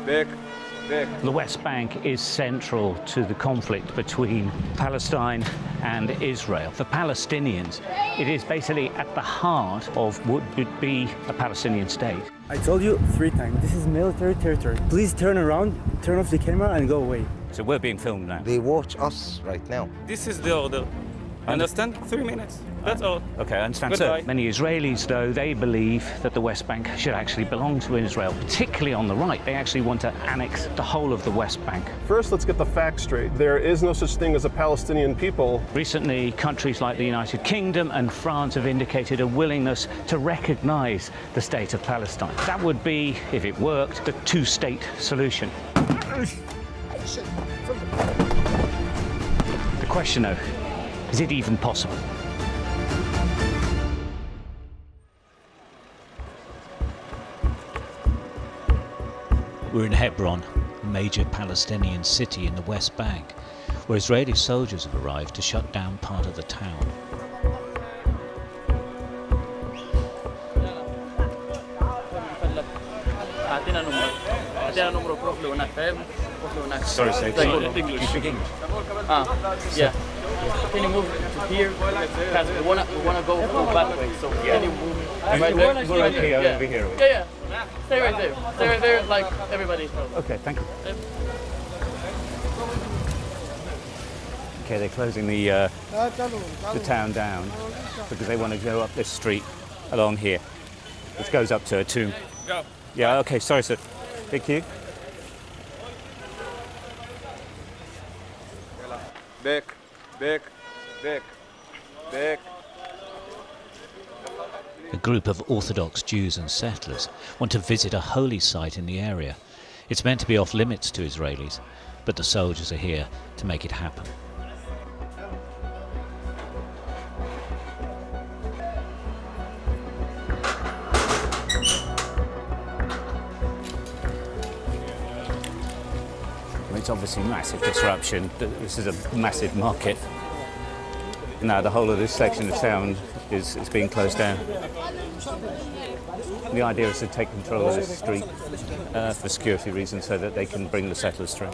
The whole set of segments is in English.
The West Bank is central to the conflict between Palestine and Israel. For Palestinians, it is basically at the heart of what would be a Palestinian state. I told you 3 times, this is military territory. Please turn around, turn off the camera and go away. So we're being filmed now. They watch us right now. This is the order. Understand? 3 minutes. That's all. Okay, I understand. Goodbye. So many Israelis, though, they believe that the West Bank should actually belong to Israel, particularly on the right. They actually want to annex the whole of the West Bank. First, let's get the facts straight. There is no such thing as a Palestinian people. Recently, countries like the United Kingdom and France have indicated a willingness to recognize the state of Palestine. That would be, if it worked, the two-state solution. The question, though, is it even possible? We're in Hebron, a major Palestinian city in the West Bank, where Israeli soldiers have arrived to shut down part of the town. Sorry, sir. English. Yeah. Can you move to here? Because we wanna go back way. So can you move right there? We're okay over here. Yeah. Stay right there. Stay right there, like everybody. Okay, thank you. Okay, they're closing the town down because they want to go up this street along here, which goes up to a tomb. Go. Yeah, okay, sorry, sir. Thank you. Back. A group of Orthodox Jews and settlers want to visit a holy site in the area. It's meant to be off limits to Israelis, but the soldiers are here to make it happen. It's obviously massive disruption. This is a massive market. Now the whole of this section of town is being closed down. The idea is to take control of this street for security reasons so that they can bring the settlers through.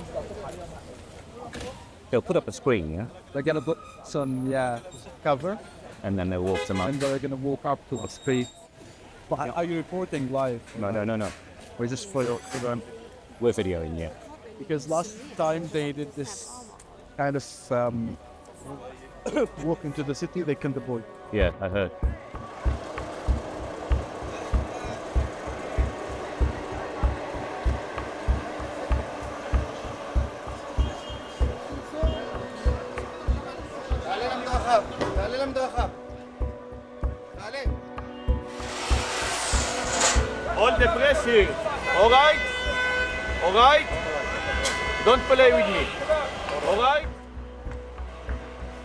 They'll put up a screen, yeah? They're going to put some, cover. And then they'll walk them up. And they're going to walk up to the street. But are you reporting live? No. Or just for We're videoing, yeah. Because last time they did this kind of walk into the city, they killed the boy. Yeah, I heard. All the pressure. All right? Don't play with me. All right?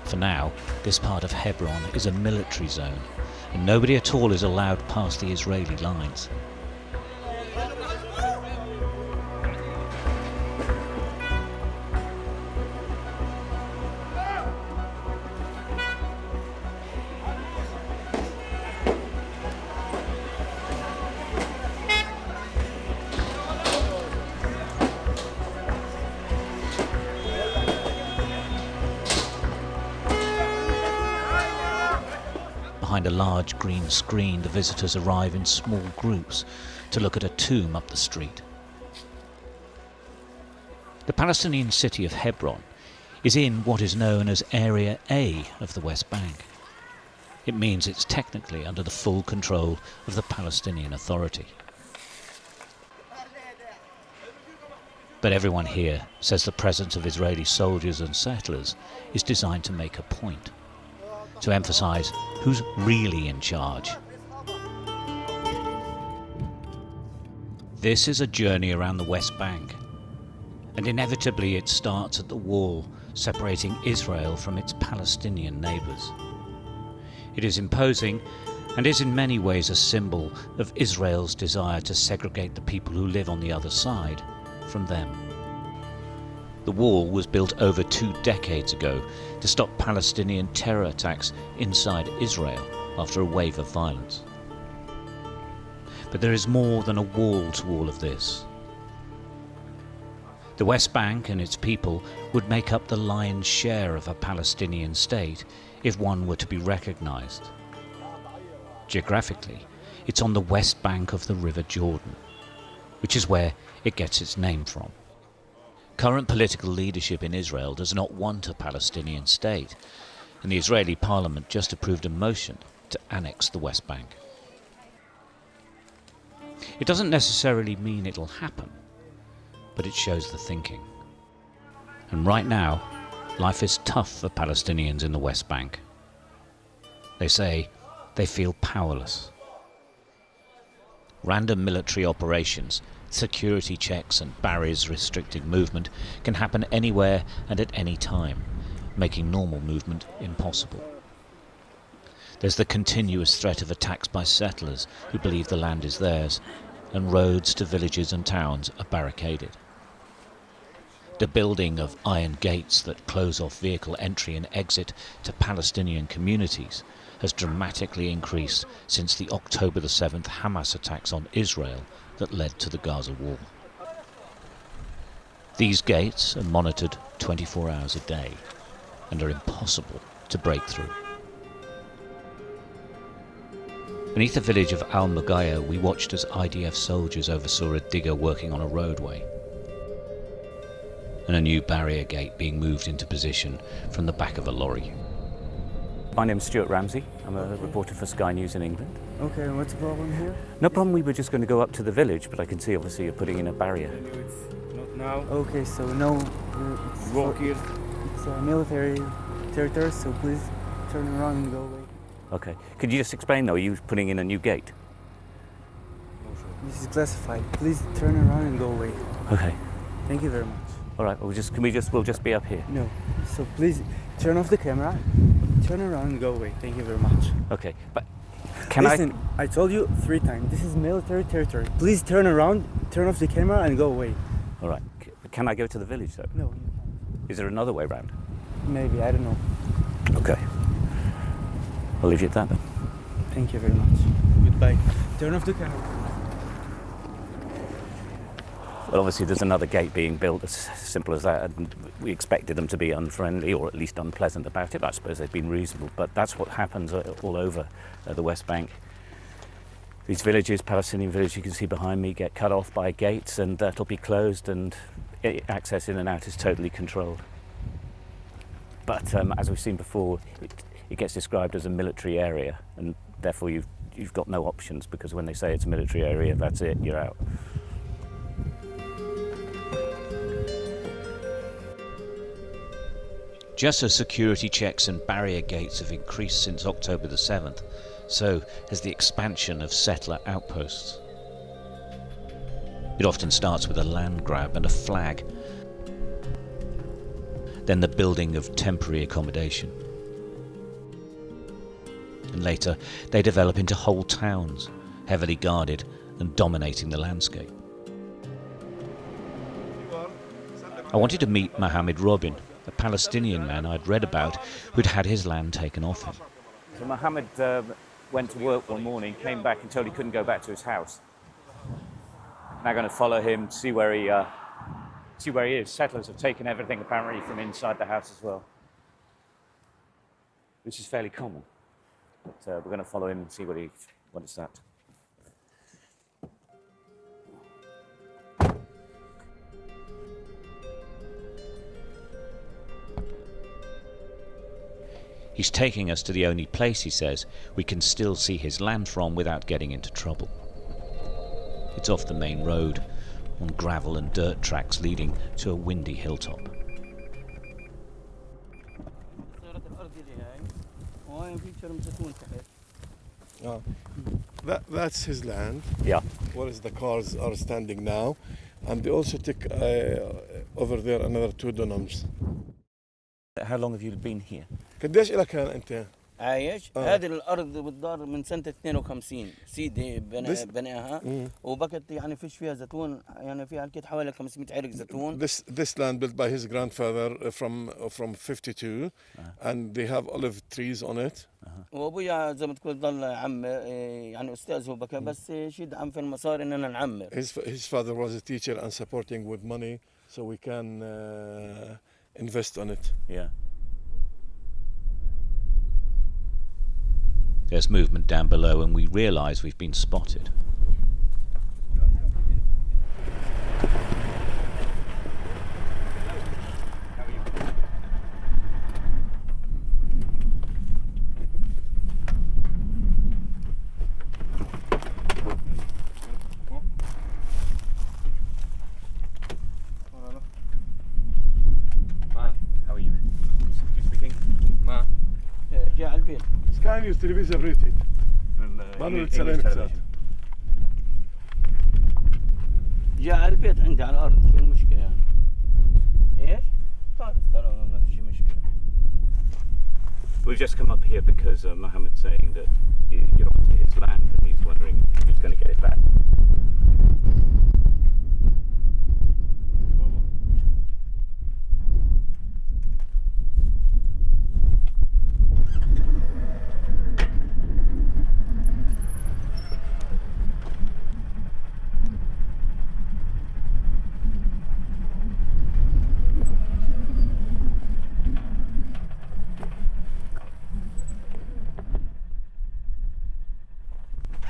For now, this part of Hebron is a military zone, and nobody at all is allowed past the Israeli lines. Behind a large green screen, the visitors arrive in small groups to look at a tomb up the street. The Palestinian city of Hebron is in what is known as Area A of the West Bank. It means it's technically under the full control of the Palestinian Authority. But everyone here says the presence of Israeli soldiers and settlers is designed to make a point, to emphasize who's really in charge. This is a journey around the West Bank, and inevitably it starts at the wall separating Israel from its Palestinian neighbors. It is imposing and is in many ways a symbol of Israel's desire to segregate the people who live on the other side from them. The wall was built over 2 decades ago to stop Palestinian terror attacks inside Israel after a wave of violence. But there is more than a wall to all of this. The West Bank and its people would make up the lion's share of a Palestinian state if one were to be recognized. Geographically, it's on the west bank of the River Jordan, which is where it gets its name from. Current political leadership in Israel does not want a Palestinian state, and the Israeli parliament just approved a motion to annex the West Bank. It doesn't necessarily mean it'll happen, but it shows the thinking. And right now, life is tough for Palestinians in the West Bank. They say they feel powerless. Random military operations, security checks and barriers restricting movement can happen anywhere and at any time, making normal movement impossible. There's the continuous threat of attacks by settlers who believe the land is theirs, and roads to villages and towns are barricaded. The building of iron gates that close off vehicle entry and exit to Palestinian communities has dramatically increased since the October the 7th Hamas attacks on Israel that led to the Gaza wall. These gates are monitored 24 hours a day and are impossible to break through. Beneath the village of Al-Mugaya, we watched as IDF soldiers oversaw a digger working on a roadway and a new barrier gate being moved into position from the back of a lorry. My name's Stuart Ramsay. I'm a reporter for Sky News in England. Okay, and what's the problem here? No problem, we were just going to go up to the village, but I can see obviously you're putting in a barrier. Not now. Okay, so no, Walk here. it's a military territory, so please turn around and go away. Okay. Could you just explain though, are you putting in a new gate? This is classified. Please turn around and go away. Okay. Thank you very much. All right, we'll just be up here. No, so please turn off the camera, turn around and go away. Thank you very much. Okay, but can Listen, I told you 3 times, this is military territory. Please turn around, turn off the camera and go away. All right. Can I go to the village though? No, you can't. Is there another way round? Maybe, I don't know. Okay. I'll leave you at that then. Thank you very much. Goodbye. Turn off the camera. Well, obviously there's another gate being built, as simple as that, and we expected them to be unfriendly or at least unpleasant about it. I suppose they've been reasonable, but that's what happens all over the West Bank. These villages, Palestinian villages you can see behind me, get cut off by gates, and that'll be closed, and access in and out is totally controlled. But as we've seen before, it gets described as a military area, and therefore you've got no options, because when they say it's a military area, that's it, you're out. Just as security checks and barrier gates have increased since October the 7th, so has the expansion of settler outposts. It often starts with a land grab and a flag, then the building of temporary accommodation. And later, they develop into whole towns, heavily guarded and dominating the landscape. I wanted to meet Mohammed Robin, a Palestinian man I'd read about who'd had his land taken off him. So Mohammed went to work one morning, came back and told he couldn't go back to his house. Now going to follow him, see where he is. Settlers have taken everything apparently from inside the house as well, which is fairly common. But we're going to follow him and see what it's at. He's taking us to the only place, he says, we can still see his land from without getting into trouble. It's off the main road, on gravel and dirt tracks leading to a windy hilltop. That's his land. Yeah. Where is the cars are standing now, and they also took over there another 2 dunams. How long have you been here? قديش لك كان أنت؟ عايش هذه الارض بالدار من سنه 52 سيدي بناها وبكت يعني فيش فيها زيتون يعني فيها اكيد حوالي 500 عرق زيتون. This land built by his grandfather from 52 and they have olive trees on it. وابويا زي ما تقول ضل عم يعني استاذ هو بكى بس شيء دعم في المصاري اننا نعمر. His father was a teacher and supporting with money, so we can invest on it. Yeah. There's movement down below and we realise we've been spotted. How are you? Do you speak English? جاء على البيت. Scan your television rated. جاء على البيت عندي على الأرض، شو المشكلة يعني؟ إيش؟ خلاص ترى ما في مشكلة. We've just come up here because Mohammed's saying that you're onto his land and he's wondering if he's going to get it back.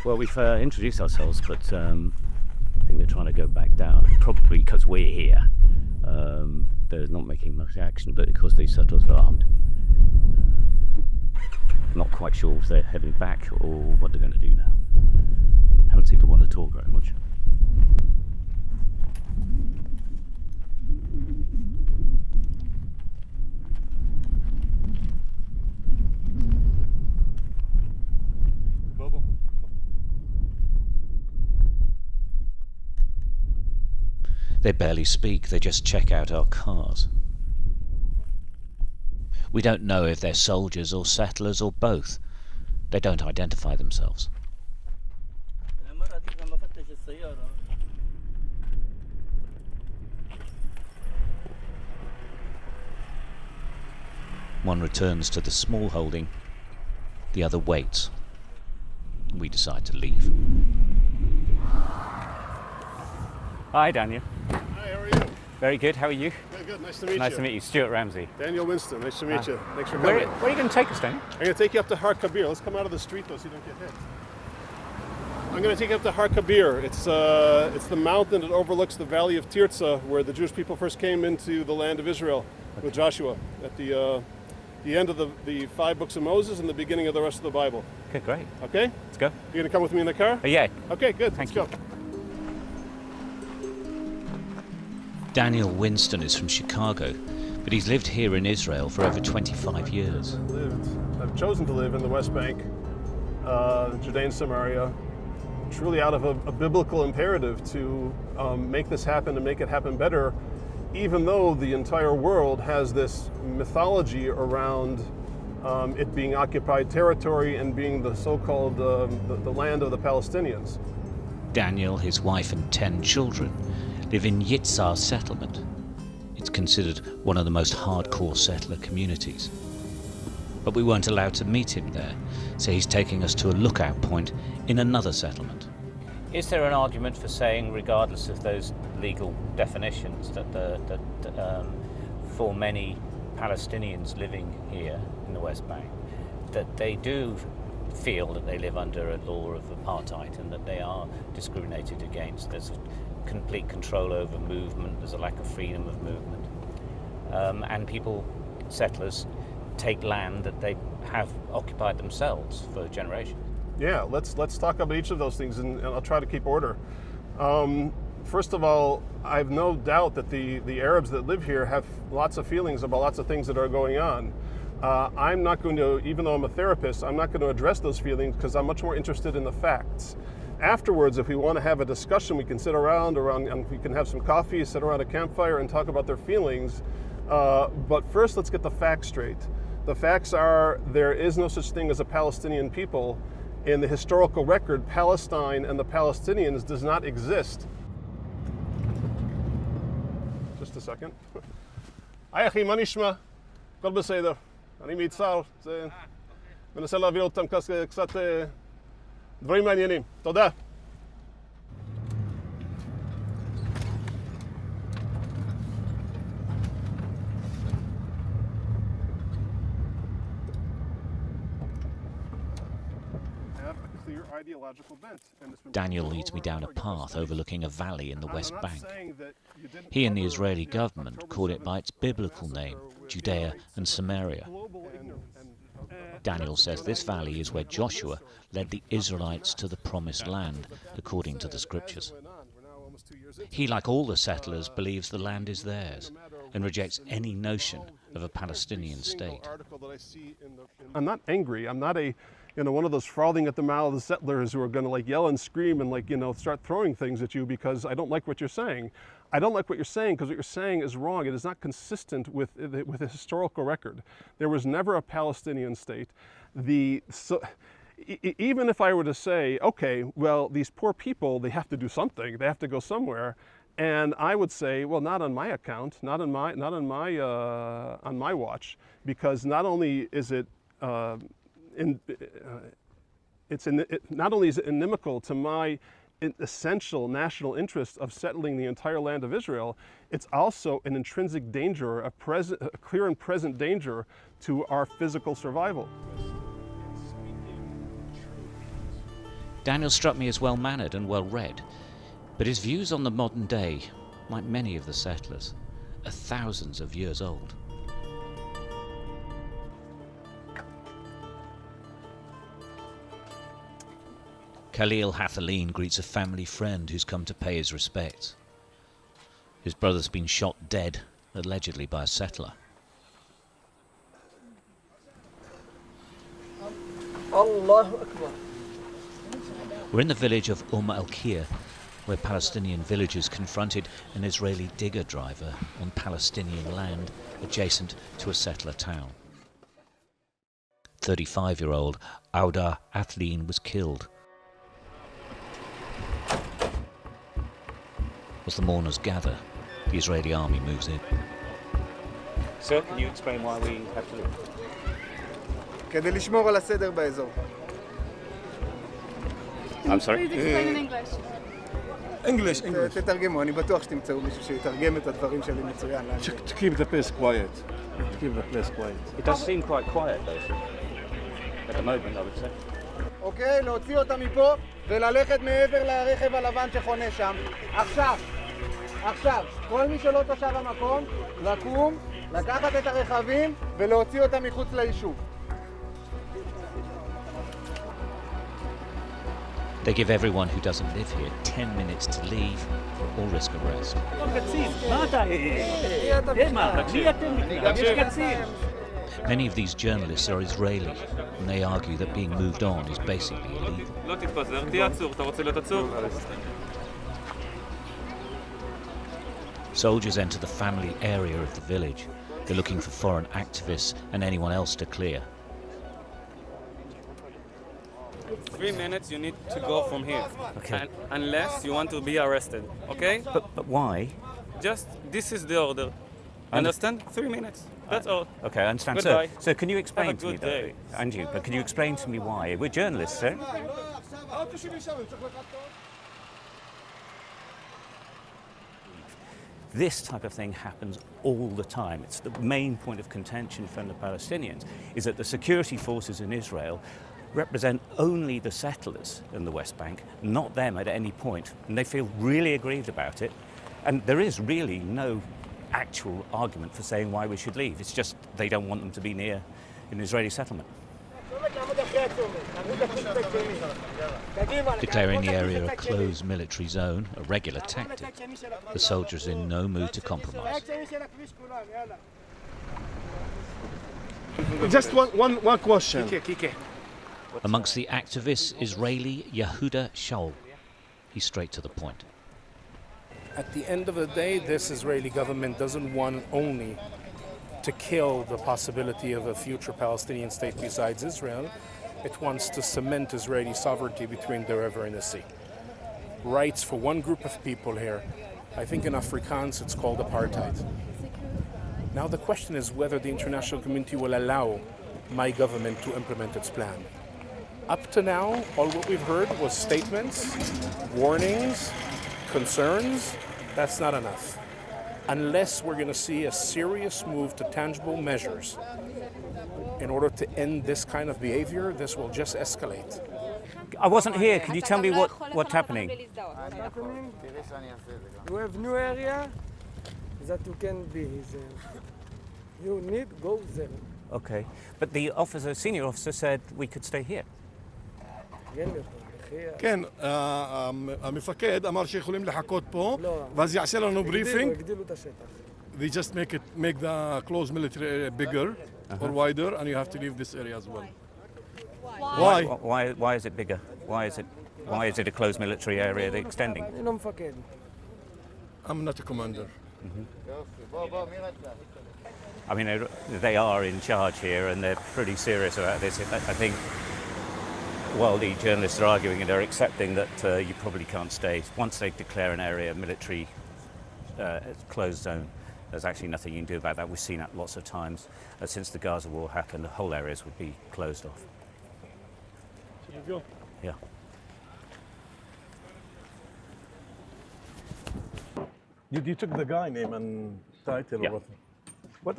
Well, we've introduced ourselves, but I think they're trying to go back down, probably because we're here. They're not making much action, but because these settlers are armed. Not quite sure if they're heading back or what they're going to do now. Haven't seemed to want to talk very much. They barely speak, they just check out our cars. We don't know if they're soldiers or settlers or both. They don't identify themselves. One returns to the small holding, the other waits. We decide to leave. Hi, Daniel. Hi, how are you? Very good. How are you? Good, nice to meet you. Nice to meet you. Stuart Ramsay. Daniel Winston, nice to meet you. Thanks for Where coming. are you going to take us, Daniel? I'm going to take you up to Har Kabir. Let's come out of the street though so you don't get hit. I'm going to take you up to Har Kabir. It's the mountain that overlooks the valley of Tirzah, where the Jewish people first came into the land of Israel with Joshua at the end of the 5 books of Moses and the beginning of the rest of the Bible. Okay, great. Okay? Let's go. You going to come with me in the car? Yeah. Okay, good. Thank Let's you. go. Daniel Winston is from Chicago, but he's lived here in Israel for over 25 years. I've chosen to live in the West Bank, Judea and Samaria, truly out of a biblical imperative to make this happen and make it happen better, even though the entire world has this mythology around it being occupied territory and being the so-called the land of the Palestinians. Daniel, his wife and 10 children live in Yitzhar settlement. It's considered one of the most hardcore settler communities. But we weren't allowed to meet him there, so he's taking us to a lookout point in another settlement. Is there an argument for saying, regardless of those legal definitions, that for many Palestinians living here in the West Bank, that they do feel that they live under a law of apartheid and that they are discriminated against? There's complete control over movement, there's a lack of freedom of movement, and people, settlers, take land that they have occupied themselves for generations. Yeah, let's talk about each of those things, and I'll try to keep order. First of all, I have no doubt that the Arabs that live here have lots of feelings about lots of things that are going on. I'm not going to, even though I'm a therapist, I'm not going to address those feelings because I'm much more interested in the facts. Afterwards, if we want to have a discussion, we can sit around and we can have some coffee, sit around a campfire and talk about their feelings. But first, let's get the facts straight. The facts are there is no such thing as a Palestinian people. In the historical record, Palestine and the Palestinians does not exist. Just a second. היי אחי, מה נשמע? הכל בסדר. אני מיצהר. מנסה להעביר אותם קצת דברים מעניינים. תודה. ideological bent. And it's been Daniel proven leads over me and down a over again. path overlooking a valley in the West I'm not Bank. saying that you didn't He and the cover Israeli the government October call it by 7th its biblical massacre name, with Judea rates and of Samaria. global ignorance. Daniel says this valley is where Joshua led the Israelites to the Promised Land, according to the scriptures. He, like all the settlers, believes the land is theirs and rejects any notion of a Palestinian state. I'm not angry. I'm not one of those frothing at the mouth of the settlers who are going to like yell and scream and start throwing things at you because I don't like what you're saying. I don't like what you're saying because what you're saying is wrong. It is not consistent with the historical record. There was never a Palestinian state. Even if I were to say, okay, well, these poor people, they have to do something. They have to go somewhere. And I would say, well, not on my account, not on my watch, because not only is it not only is it inimical to my essential national interest of settling the entire land of Israel, it's also an intrinsic danger, a clear and present danger to our physical survival. Daniel struck me as well-mannered and well-read, but his views on the modern day, like many of the settlers, are thousands of years old. Khalil Hathaleen greets a family friend who's come to pay his respects. His brother's been shot dead, allegedly by a settler. Allahu Akbar. We're in the village of al-Kir, where Palestinian villagers confronted an Israeli digger driver on Palestinian land adjacent to a settler town. 35-year-old Auda Athlin was killed. As the mourners gather, the Israeli army moves in. Sir, can you explain why we have to leave? כדי לשמור על הסדר באזור. I'm sorry? English. תתרגמו, אני בטוח שתמצאו מישהו שיתרגם את הדברים שלי מצוין. To keep the place quiet. To keep the place quiet. It does seem quite quiet though, sir. At the moment, I would say. אוקיי, להוציא אותם מפה וללכת מעבר לרכב הלבן שחונה שם. עכשיו, כל מי שלא תושב המקום, לקום, לקחת את הרכבים ולהוציא אותם מחוץ ליישוב. They give everyone who doesn't live here 10 minutes to leave or risk arrest. Many of these journalists are Israeli, and they argue that being moved on is basically illegal. Soldiers enter the family area of the village. They're looking for foreign activists and anyone else to clear. 3 minutes you need to go from here. Okay. Unless you want to be arrested, okay? But why? Just, this is the order. Understand? 3 minutes. That's all. Okay, I understand. Goodbye. So can you explain Have a to me good though, day. and you, but can you explain to me why? We're journalists, sir. This type of thing happens all the time. It's the main point of contention from the Palestinians, is that the security forces in Israel represent only the settlers in the West Bank, not them at any point, and they feel really aggrieved about it. And there is really no actual argument for saying why we should leave. It's just they don't want them to be near an Israeli settlement. Declaring the area a closed military zone, a regular tactic, the soldiers are in no mood to compromise. Just one question. Amongst the activists, Israeli Yehuda Shaul. He's straight to the point. At the end of the day, this Israeli government doesn't want only to kill the possibility of a future Palestinian state besides Israel. It wants to cement Israeli sovereignty between the river and the sea. Rights for one group of people here. I think in Afrikaans it's called apartheid. Now the question is whether the international community will allow my government to implement its plan. Up to now, all what we've heard was statements, warnings, concerns. That's not enough. Unless we're going to see a serious move to tangible measures in order to end this kind of behavior, this will just escalate. I wasn't here. Can you tell me what's happening? You have new area that you can be there. You need go there. Okay, but the senior officer said we could stay here. כן, המפקד אמר שיכולים לחכות פה, ואז יעשה לנו בריפינג. They just make the closed military area bigger or wider, and you have to leave this area as well. Why is it bigger? Why is it a closed military area they're extending? I'm not a commander. I mean, they are in charge here, and they're pretty serious about this. I think while the journalists are arguing and are accepting that you probably can't stay, once they declare an area a military closed zone, there's actually nothing you can do about that. We've seen that lots of times. Since the Gaza war happened, the whole areas would be closed off. Should we go? Yeah. You took the guy name and title or what?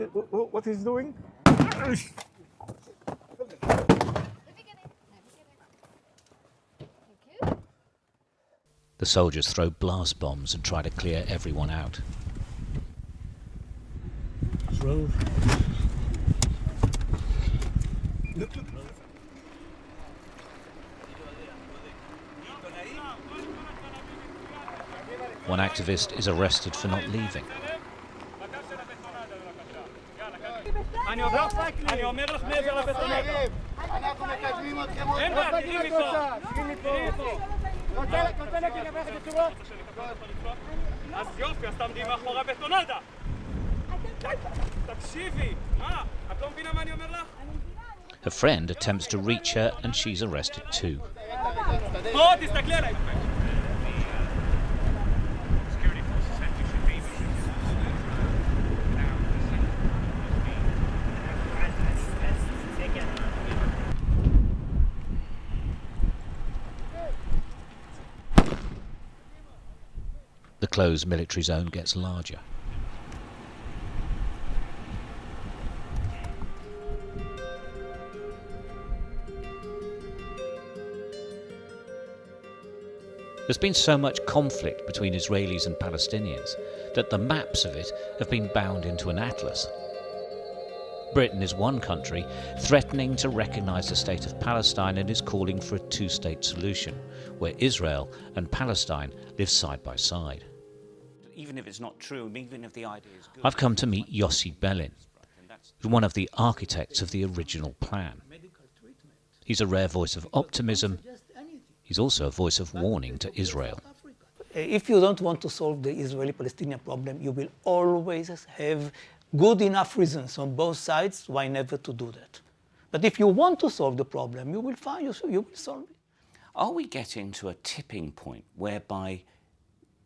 What he's doing? The soldiers throw blast bombs and try to clear everyone out. One activist is arrested for not leaving. Her friend attempts to reach her and she's arrested too. The closed military zone gets larger. There's been so much conflict between Israelis and Palestinians that the maps of it have been bound into an atlas. Britain is one country threatening to recognise the state of Palestine and is calling for a two-state solution, where Israel and Palestine live side by side. Even if it's not true, even if the idea is good. I've come to meet Yossi Belin, who's one of the architects of the original plan. He's a rare voice of optimism. He's also a voice of warning to Israel. If you don't want to solve the Israeli-Palestinian problem, you will always have good enough reasons on both sides why never to do that. But if you want to solve the problem, you will solve it. Are we getting to a tipping point whereby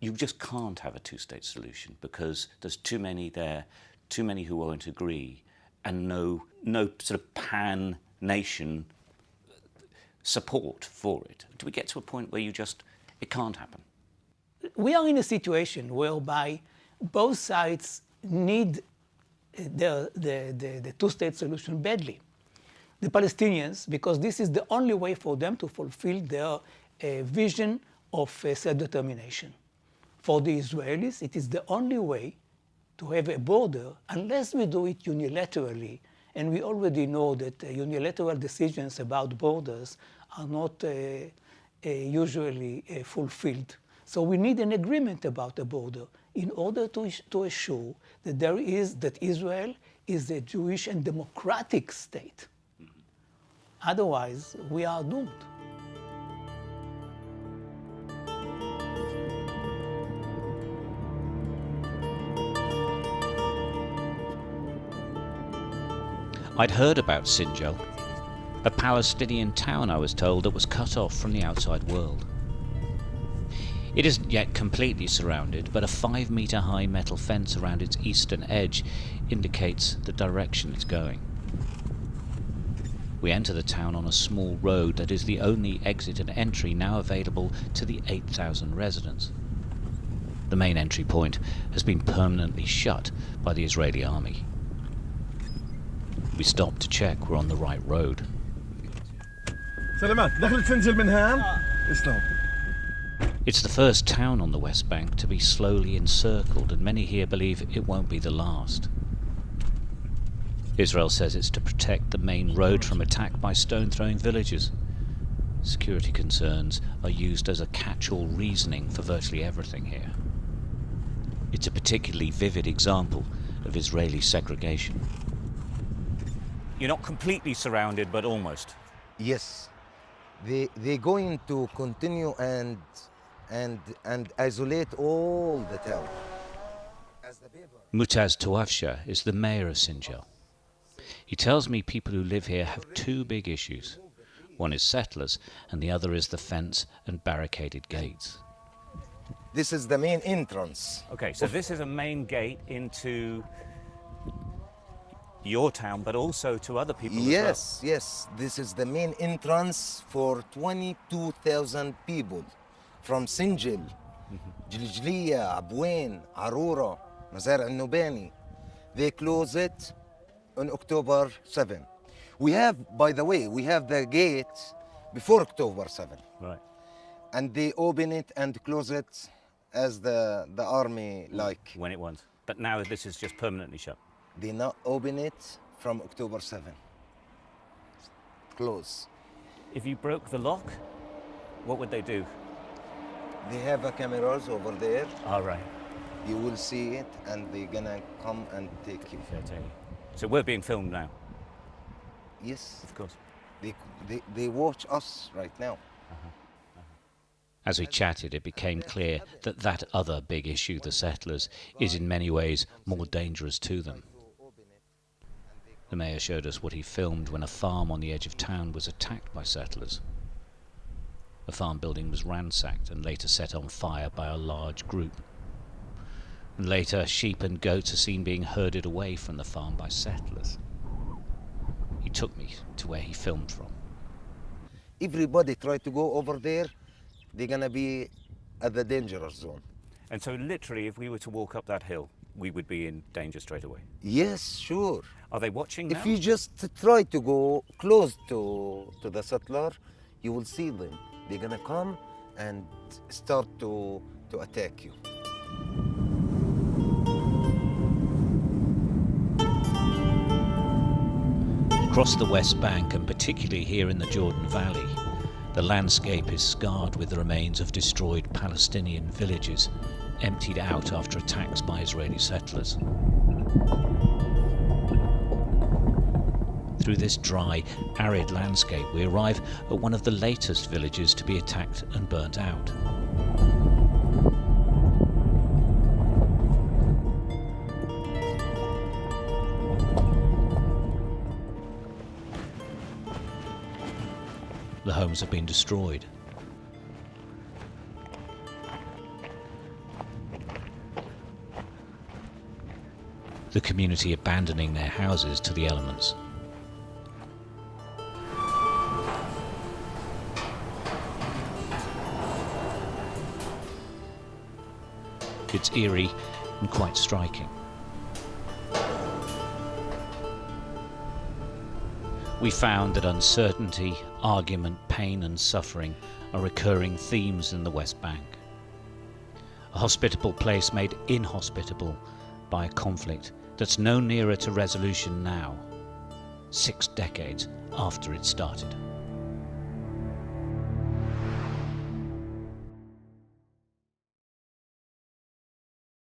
you just can't have a two-state solution because there's too many there, too many who won't agree, and no sort of pan-nation support for it? Do we get to a point where it can't happen? We are in a situation whereby both sides need the two-state solution badly. The Palestinians, because this is the only way for them to fulfill their vision of self-determination. For the Israelis, it is the only way to have a border unless we do it unilaterally. And we already know that unilateral decisions about borders are not usually fulfilled. So we need an agreement about a border in order to assure that Israel is a Jewish and democratic state. Otherwise, we are doomed. I'd heard about Sinjar, a Palestinian town, I was told, that was cut off from the outside world. It isn't yet completely surrounded, but a 5-metre-high metal fence around its eastern edge indicates the direction it's going. We enter the town on a small road that is the only exit and entry now available to the 8,000 residents. The main entry point has been permanently shut by the Israeli army. We stop to check we're on the right road. سلامات دخلت سنجل من هان اسلام. It's the first town on the West Bank to be slowly encircled, and many here believe it won't be the last. Israel says it's to protect the main road from attack by stone-throwing villagers. Security concerns are used as a catch-all reasoning for virtually everything here. It's a particularly vivid example of Israeli segregation. You're not completely surrounded, but almost. Yes. They're going to continue and isolate all the town. Mutaz Touafsha is the mayor of Sinjar. He tells me people who live here have two big issues. One is settlers, and the other is the fence and barricaded gates. This is the main entrance. Okay, so this is a main gate into your town, but also to other people as well. Yes. This is the main entrance for 22,000 people from Sinjil, Jiljliya, Abwain, Arura, Mazar al-Nubani. They close it on October 7. We have, by the way, we have the gate before October 7. Right. And they open it and close it as the army like. When it wants. But now this is just permanently shut. They now open it from October 7. Close. If you broke the lock, what would they do? They have cameras over there. All right. You will see it, and they're gonna come and take you. So we're being filmed now? Yes. Of course. They watch us right now. As we chatted, it became clear that that other big issue, the settlers, is in many ways more dangerous to them. The mayor showed us what he filmed when a farm on the edge of town was attacked by settlers. The farm building was ransacked and later set on fire by a large group. And later, sheep and goats are seen being herded away from the farm by settlers. He took me to where he filmed from. Everybody try to go over there, they're gonna be at the dangerous zone. And so literally, if we were to walk up that hill, we would be in danger straight away? Yes, sure. Are they watching now? If you just try to go close to the settler, you will see them. They're gonna come and start to attack you. Across the West Bank, and particularly here in the Jordan Valley, the landscape is scarred with the remains of destroyed Palestinian villages, emptied out after attacks by Israeli settlers. Through this dry, arid landscape, we arrive at one of the latest villages to be attacked and burnt out. The homes have been destroyed. The community abandoning their houses to the elements. It's eerie and quite striking. We found that uncertainty, argument, pain and suffering are recurring themes in the West Bank. A hospitable place made inhospitable by a conflict that's no nearer to resolution now, 6 decades after it started.